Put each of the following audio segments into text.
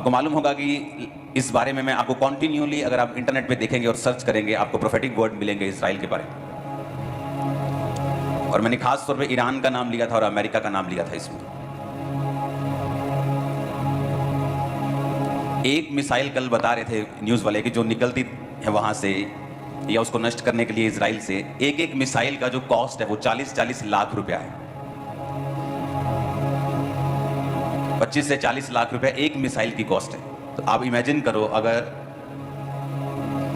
आपको मालूम होगा कि इस बारे में मैं आपको कॉन्टिन्यूअली, अगर आप इंटरनेट पे देखेंगे और सर्च करेंगे, आपको प्रोफेटिक वर्ड मिलेंगे इसराइल के बारे में। और मैंने खास तौर पे ईरान का नाम लिया था और अमेरिका का नाम लिया था इसमें। एक मिसाइल कल बता रहे थे न्यूज़ वाले कि जो निकलती है वहाँ से या उसको नष्ट करने के लिए इजराइल से, एक एक मिसाइल का जो कॉस्ट है वो 40-40 लाख रुपया है। 25 से 40 लाख रुपया एक मिसाइल की कॉस्ट है। तो आप इमेजिन करो, अगर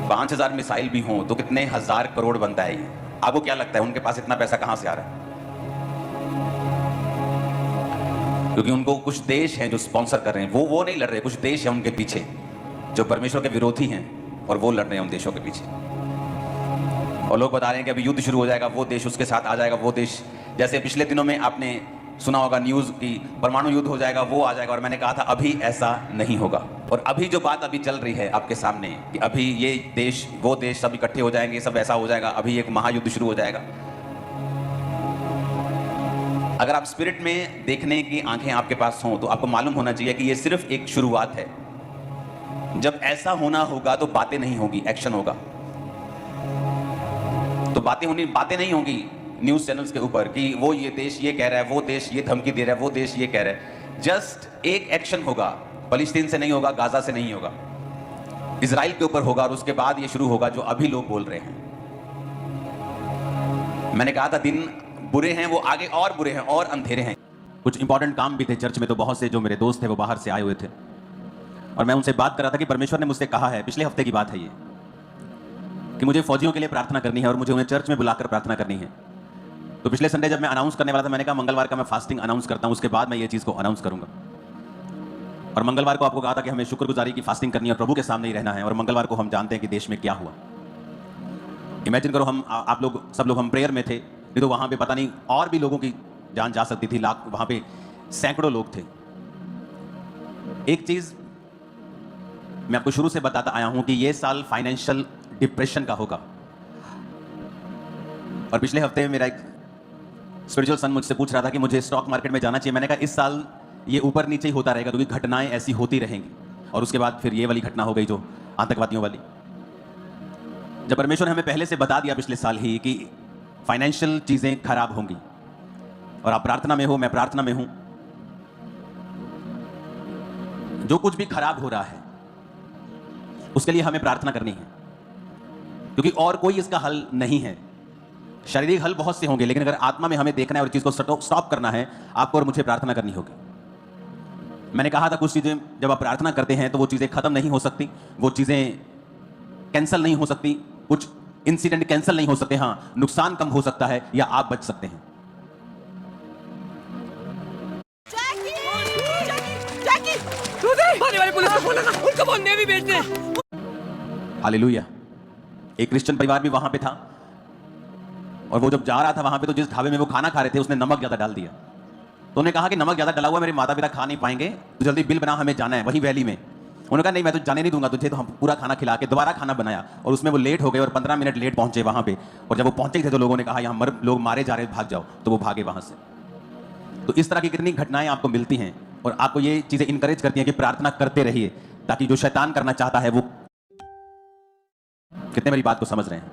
5000 मिसाइल भी हों तो कितने हजार करोड़ बनता है ये। आपको क्या लगता है उनके पास इतना पैसा कहां से आ रहा है? क्योंकि उनको कुछ देश हैं जो स्पॉन्सर कर रहे हैं। वो नहीं लड़ रहे, कुछ देश हैं उनके पीछे जो परमेश्वर के विरोधी हैं और वो लड़ रहे हैं उन देशों के पीछे। और लोग बता रहे हैं कि अभी युद्ध शुरू हो जाएगा, वो देश उसके साथ आ जाएगा, वो देश, जैसे पिछले दिनों में आपने सुना होगा न्यूज़ की परमाणु युद्ध हो जाएगा, वो आ जाएगा। और मैंने कहा था अभी ऐसा नहीं होगा। और अभी जो बात अभी चल रही है आपके सामने कि अभी ये देश वो देश सब इकट्ठे हो जाएंगे, सब ऐसा हो जाएगा, अभी एक महायुद्ध शुरू हो जाएगा। अगर आप स्पिरिट में देखने की आंखें आपके पास हों तो आपको मालूम होना चाहिए कि ये सिर्फ एक शुरुआत है। जब ऐसा होना होगा तो बातें नहीं होगी, एक्शन होगा। तो बातें नहीं होंगी न्यूज़ चैनल्स के ऊपर कि वो ये देश ये कह रहा है, वो देश ये धमकी दे रहा है, वो देश ये कह रहा है। जस्ट एक एक्शन होगा, फलस्तीन से नहीं होगा, गाजा से नहीं होगा, इजराइल के ऊपर होगा। और उसके बाद ये शुरू होगा जो अभी लोग बोल रहे हैं। मैंने कहा था दिन बुरे हैं, वो आगे और बुरे हैं और अंधेरे हैं। कुछ इंपॉर्टेंट काम भी थे चर्च में, तो बहुत से जो मेरे दोस्त थे वो बाहर से आए हुए थे और मैं उनसे बात कर रहा था कि परमेश्वर ने मुझसे कहा है, पिछले हफ्ते की बात है ये, कि मुझे फौजियों के लिए प्रार्थना करनी है और मुझे उन्हें चर्च में बुलाकर प्रार्थना करनी है। तो पिछले संडे जब मैं अनाउंस करने वाला था, मैंने कहा मंगलवार का मैं फास्टिंग अनाउंस करता हूं, उसके बाद मैं ये चीज को अनाउंस करूंगा। और मंगलवार को आपको कहा था कि हमें शुक्रगुजारी की फास्टिंग करनी है और प्रभु के सामने ही रहना है। और मंगलवार को हम जानते हैं कि देश में क्या हुआ। इमेजिन करो, हम आप लोग सब लोग हम प्रेयर में थे, नहीं तो वहां पे पता नहीं और भी लोगों की जान जा सकती थी। लाख, वहां पे सैकड़ों लोग थे। एक चीज मैं आपको शुरू से बताता आया हूं कि ये साल फाइनेंशियल डिप्रेशन का होगा। और पिछले हफ्ते मेरा एक स्पिरिचुअल सन मुझसे पूछ रहा था कि मुझे स्टॉक मार्केट में जाना चाहिए। मैंने कहा इस साल ये ऊपर नीचे ही होता रहेगा, क्योंकि घटनाएं ऐसी होती रहेंगी। और उसके बाद फिर ये वाली घटना हो गई जो आतंकवादियों वाली। जब परमेश्वर ने हमें पहले से बता दिया पिछले साल ही कि फाइनेंशियल चीजें खराब होंगी, और आप प्रार्थना में हो, मैं प्रार्थना में हूं, जो कुछ भी खराब हो रहा है उसके लिए हमें प्रार्थना करनी है, क्योंकि और कोई इसका हल नहीं है। शारीरिक हल बहुत से होंगे, लेकिन अगर आत्मा में हमें देखना है और चीज को स्टॉप करना है, आपको और मुझे प्रार्थना करनी होगी। मैंने कहा था कुछ चीजें जब आप प्रार्थना करते हैं तो वो चीजें खत्म नहीं हो सकती, वो चीजें कैंसिल नहीं हो सकती, कुछ इंसिडेंट कैंसिल नहीं हो सकते। हां, नुकसान कम हो सकता है या आप बच सकते हैं। हालेलुया। एक क्रिश्चियन परिवार भी वहां पे था और वो जब जा रहा था वहां पे, तो जिस ढाबे में वो खाना खा रहे थे उसने नमक ज्यादा डाल दिया। तो उन्होंने कहा कि नमक ज्यादा डला हुआ मेरे माता पिता खा नहीं पाएंगे, तो जल्दी बिल बना, हमें जाना है वही वैली में। उन्होंने कहा नहीं, मैं तो जाने नहीं दूंगा तुझे। तो हम पूरा खाना खिला के दोबारा खाना बनाया और उसमें वो लेट हो गए और 15 मिनट लेट पहुंचे वहां पे। और जब वो पहुंचे थे तो लोगों ने कहा यहाँ लोग मारे जा रहे, भाग जाओ। तो वो भागे वहां से। तो इस तरह की कितनी घटनाएं आपको मिलती हैं और आपको ये चीजें इंकरेज करती हैं कि प्रार्थना करते रहिए, ताकि जो शैतान करना चाहता है वो। कितने मेरी बात को समझ रहे हैं?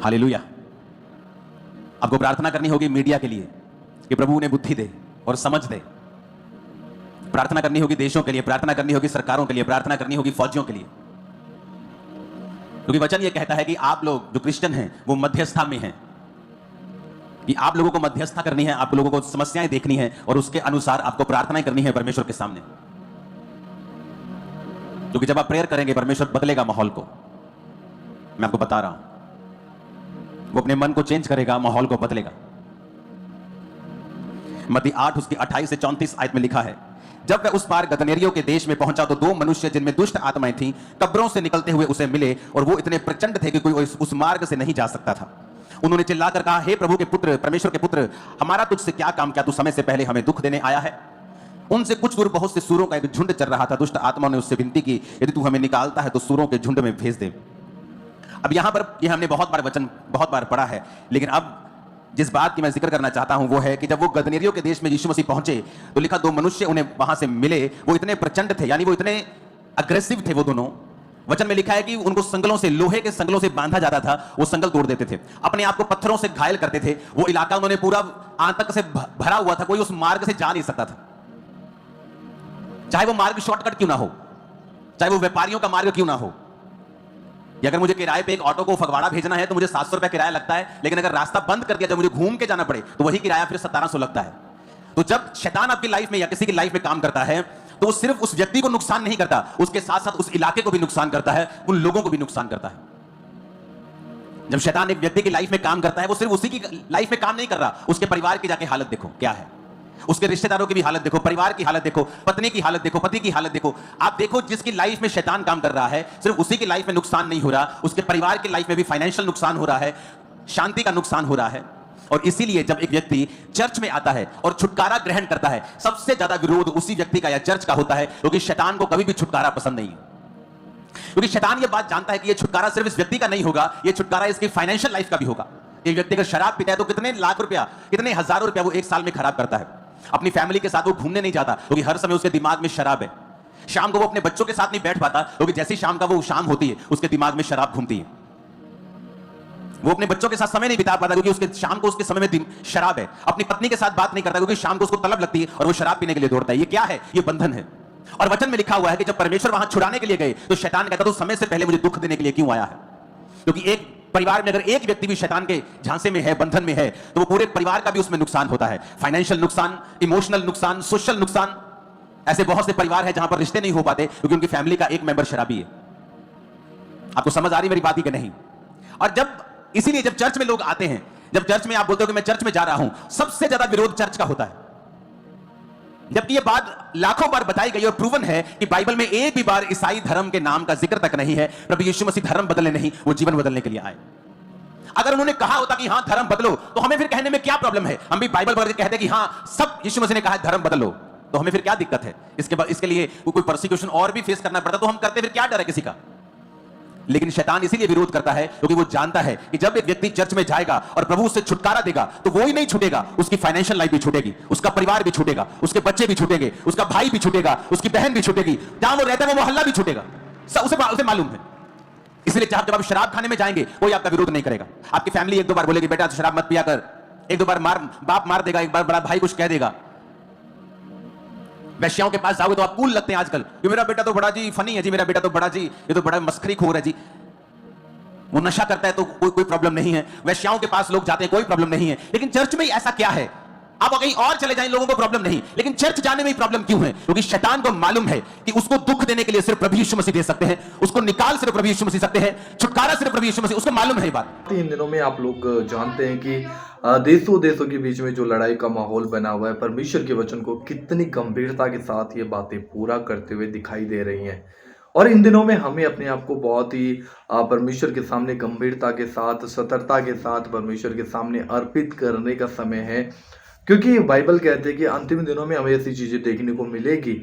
हालेलुया। आपको प्रार्थना करनी होगी मीडिया के लिए कि प्रभु उन्हें बुद्धि दे और समझ दे। प्रार्थना करनी होगी देशों के लिए, प्रार्थना करनी होगी सरकारों के लिए, प्रार्थना करनी होगी फौजियों के लिए, क्योंकि वचन ये कहता है कि आप लोग जो क्रिश्चियन हैं वो मध्यस्थता में हैं, कि आप लोगों को मध्यस्थता करनी है, आप लोगों को समस्याएं देखनी है और उसके अनुसार आपको प्रार्थनाएं करनी है परमेश्वर के सामने। क्योंकि जब आप प्रेयर करेंगे परमेश्वर बदलेगा माहौल को। मैं आपको बता रहा हूं, वो अपने मन को चेंज करेगा, माहौल को बदलेगा। मत्ती 8 उसकी 28 से 34 आयत में लिखा है, जब वह उस पार गदनेरियों के देश में पहुंचा तो 2 मनुष्य जिनमें दुष्ट आत्माएं थीं कब्रों से निकलते हुए उसे मिले, और वो इतने प्रचंड थे कि कोई उस मार्ग से नहीं जा सकता था। उन्होंने चिल्लाकर कहा, हे प्रभु के पुत्र, परमेश्वर के पुत्र, हमारा तुझसे क्या काम? क्या तू समय से पहले हमें दुख देने आया है? उनसे कुछ दूर बहुत से सूरों का एक झुंड चल रहा था। दुष्ट आत्माओं ने उससे विनती की, यदि तू हमें निकालता है तो सूरों के झुंड में भेज दे। अब यहां पर ये हमने बहुत बार वचन बहुत बार पढ़ा है, लेकिन अब जिस बात की मैं जिक्र करना चाहता हूं वो है कि जब वो गदनेरियों के देश में यीशु मसीह पहुंचे तो लिखा दो मनुष्य उन्हें वहां से मिले, वो इतने प्रचंड थे, यानी वो इतने अग्रेसिव थे वो दोनों। वचन में लिखा है कि उनको संगलों से, लोहे के संगलों से बांधा जाता था, वो संगल तोड़ देते थे, अपने आप को पत्थरों से घायल करते थे। वो इलाका उन्होंने पूरा आतंक से भरा हुआ था, कोई उस मार्ग से जा नहीं सकता था, चाहे वो मार्ग शॉर्टकट क्यों ना हो, चाहे वो व्यापारियों का मार्ग क्यों ना हो। या अगर मुझे किराए पे एक ऑटो को फगवाड़ा भेजना है तो मुझे 700 रुपया किराया लगता है, लेकिन अगर रास्ता बंद कर दिया, जब मुझे घूम के जाना पड़े तो वही किराया फिर 1700 लगता है। तो जब शैतान आपकी लाइफ में या किसी की लाइफ में काम करता है तो वो सिर्फ उस व्यक्ति को नुकसान नहीं करता, उसके साथ साथ उस इलाके को भी नुकसान करता है, उन लोगों को भी नुकसान करता है। जब शैतान एक व्यक्ति की लाइफ में काम करता है, वो सिर्फ उसी की लाइफ में काम नहीं कर रहा, उसके परिवार की जाके हालत देखो क्या है, उसके रिश्तेदारों की भी हालत देखो, परिवार की हालत देखो, पत्नी की हालत देखो, पति की हालत देखो। आप देखो जिसकी लाइफ में शैतान काम कर रहा है, सिर्फ उसी की लाइफ में नुकसान नहीं हो रहा, उसके परिवार की लाइफ में भी फाइनेंशियल नुकसान हो रहा है, शांति का नुकसान हो रहा है। और इसीलिए जब एक व्यक्ति चर्च में आता है और छुटकारा ग्रहण करता है, सबसे ज्यादा विरोध उसी व्यक्ति का या चर्च का होता है, क्योंकि शैतान को कभी भी छुटकारा पसंद नहीं है। क्योंकि शैतान ये बात जानता है कि ये छुटकारा सिर्फ इस व्यक्ति का नहीं होगा, ये छुटकारा इसकी फाइनेंशियल लाइफ का भी होगा। एक व्यक्ति अगर शराब पीता है तो कितने लाख रुपया, कितने हजारों रुपया वो एक साल में खराब करता है। अपनी फैमिली के साथ वो घूमने नहीं जाता क्योंकि हर समय उसके दिमाग में शराब है। शाम को वो अपने बच्चों के साथ नहीं बैठ पाता क्योंकि जैसी शाम का वो शाम होती है उसके दिमाग में शराब घूमती है। वो अपने बच्चों के साथ समय नहीं बिता पाता क्योंकि उसके शाम को उसके समय में शराब है। अपनी पत्नी के साथ बात नहीं करता क्योंकि शाम को उसको तलब लगती है और वो शराब पीने के लिए दौड़ता है। ये क्या है? ये बंधन है। और वचन में लिखा हुआ है कि जब परमेश्वर वहां छुड़ाने के लिए गए तो शैतान कहता, तो समय से पहले मुझे दुख देने के लिए क्यों आया है? क्योंकि एक परिवार में अगर एक व्यक्ति भी शैतान के झांसे में है, बंधन में है, तो वो पूरे परिवार का भी उसमें नुकसान होता है। फाइनेंशियल नुकसान, इमोशनल नुकसान, सोशल नुकसान। ऐसे बहुत से परिवार हैं जहां पर रिश्ते नहीं हो पाते क्योंकि उनकी फैमिली का एक मेंबर शराबी है। आपको समझ आ रही मेरी बात ही कि नहीं? और जब इसीलिए जब चर्च में लोग आते हैं, जब चर्च में आप बोलते हो कि मैं चर्च में जा रहा हूं, सबसे ज्यादा विरोध चर्च का होता है। जबकि यह बात लाखों बार बताई गई और प्रूवन है कि बाइबल में एक भी बार ईसाई धर्म के नाम का जिक्र तक नहीं है। प्रभु यीशु मसीह धर्म बदलने नहीं, वो जीवन बदलने के लिए आए। अगर उन्होंने कहा होता कि हां धर्म बदलो, तो हमें फिर कहने में क्या प्रॉब्लम है? हम भी बाइबल पढ़ के कहते कि हां सब यीशु मसीह ने कहा धर्म बदलो, तो हमें फिर क्या दिक्कत है? इसके बाद इसके लिए कोई परसिक्यूशन और भी फेस करना पड़ता तो हम करते, फिर क्या डर है किसी का? लेकिन शैतान इसीलिए विरोध करता है क्योंकि वो जानता है कि जब एक व्यक्ति चर्च में जाएगा और प्रभु उससे छुटकारा देगा तो वो ही नहीं छूटेगा, उसकी फाइनेंशियल लाइफ भी छूटेगी, उसका परिवार भी छूटेगा, उसके बच्चे भी छूटेंगे, उसका भाई भी छूटेगा, उसकी बहन भी छूटेगी, जहां वो रहता है वो मोहल्ला भी छूटेगा। उसे मालूम है। इसलिए जब आप शराब खाने में जाएंगे कोई आपका विरोध नहीं करेगा। आपकी फैमिली एक दो बार बोलेगी बेटा शराब मत पिया कर, एक दो बार बाप मार देगा, एक बार बड़ा भाई कुछ कह देगा। वैश्याओं के पास जाओगे तो आप कूल लगते हैं आजकल कि मेरा बेटा तो बड़ा जी फनी है जी, मेरा बेटा तो बड़ा जी, ये तो बड़ा मस्खरी खोर है जी, वो नशा करता है तो कोई प्रॉब्लम नहीं है। वैश्याओं के पास लोग जाते हैं, कोई प्रॉब्लम नहीं है। लेकिन चर्च में ऐसा क्या है? आप कहीं और चले जाएं, लोगों को प्रॉब्लम नहीं, लेकिन चर्च जाने में ही प्रॉब्लम क्यों है? क्योंकि शैतान को मालूम है कि उसको दुख देने के लिए सिर्फ प्रभु यीशु मसीह दे सकते हैं, उसको निकाल सिर्फ प्रभु यीशु मसीह सकते हैं, छुटकारा सिर्फ प्रभु यीशु मसीह, उसको मालूम है ये बात। इन दिनों में आप लोग जानते हैं कि देशों देशों के बीच में जो लड़ाई का माहौल बना हुआ है, परमेश्वर के वचन को कितनी गंभीरता के साथ ये बातें पूरा करते हुए दिखाई दे रही हैं। और इन दिनों में हमें अपने आप को बहुत ही परमेश्वर के सामने गंभीरता के साथ, सतर्कता के साथ परमेश्वर के सामने अर्पित करने का समय है, क्योंकि बाइबल कहते हैं कि अंतिम दिनों में हमें ऐसी चीजें देखने को मिलेगी।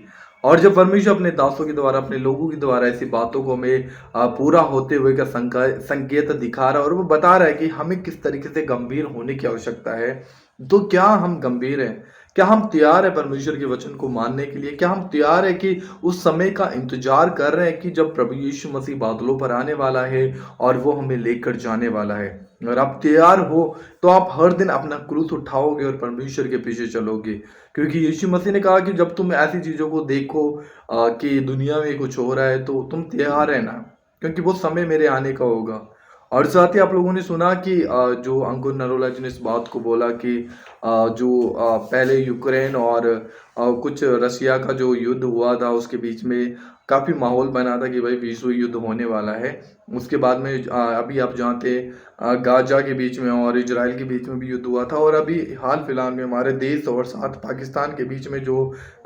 और जब परमेश्वर अपने दासों के द्वारा, अपने लोगों के द्वारा ऐसी बातों को हमें पूरा होते हुए का संकेत दिखा रहा है और वो बता रहा है कि हमें किस तरीके से गंभीर होने की आवश्यकता है, तो क्या हम गंभीर हैं? क्या हम तैयार है परमेश्वर के वचन को मानने के लिए? क्या हम तैयार है कि उस समय का इंतजार कर रहे हैं कि जब प्रभु यीशु मसीह बादलों पर आने वाला है और वो हमें लेकर जाने वाला है? अगर आप तैयार हो तो आप हर दिन अपना क्रूस उठाओगे और परमेश्वर के पीछे चलोगे, क्योंकि यीशु मसीह ने कहा कि जब तुम ऐसी चीजों को देखो कि दुनिया में कुछ हो रहा है तो तुम तैयार है ना, क्योंकि वो समय मेरे आने का होगा। और साथ ही आप लोगों ने सुना कि जो अंकुर नरोला जी ने इस बात को बोला कि जो पहले यूक्रेन और कुछ रसिया का जो युद्ध हुआ था उसके बीच में काफ़ी माहौल बना था कि भाई विश्व युद्ध होने वाला है। उसके बाद में अभी आप जानते गाजा के बीच में और इजराइल के बीच में भी युद्ध हुआ था, और अभी हाल फिलहाल में हमारे देश और साथ पाकिस्तान के बीच में जो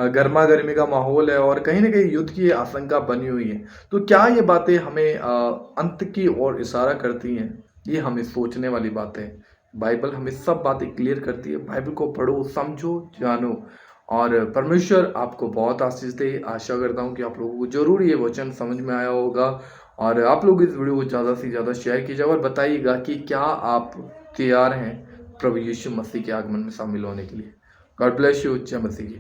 गर्मा गर्मी का माहौल है और कहीं ना कहीं युद्ध की आशंका बनी हुई है। तो क्या ये बातें हमें अंत की ओर इशारा करती हैं? ये हमें सोचने वाली बातें हैं। बाइबल हमें सब बातें क्लियर करती है। बाइबल को पढ़ो, समझो, जानो, और परमेश्वर आपको बहुत आशीष दे। आशा करता हूँ कि आप लोगों को जरूर ये वचन समझ में आया होगा, और आप लोग इस वीडियो को ज़्यादा से ज़्यादा शेयर कीजिए और बताइएगा कि क्या आप तैयार हैं प्रभु यीशु मसीह के आगमन में शामिल होने के लिए। God bless you. जय मसीह की।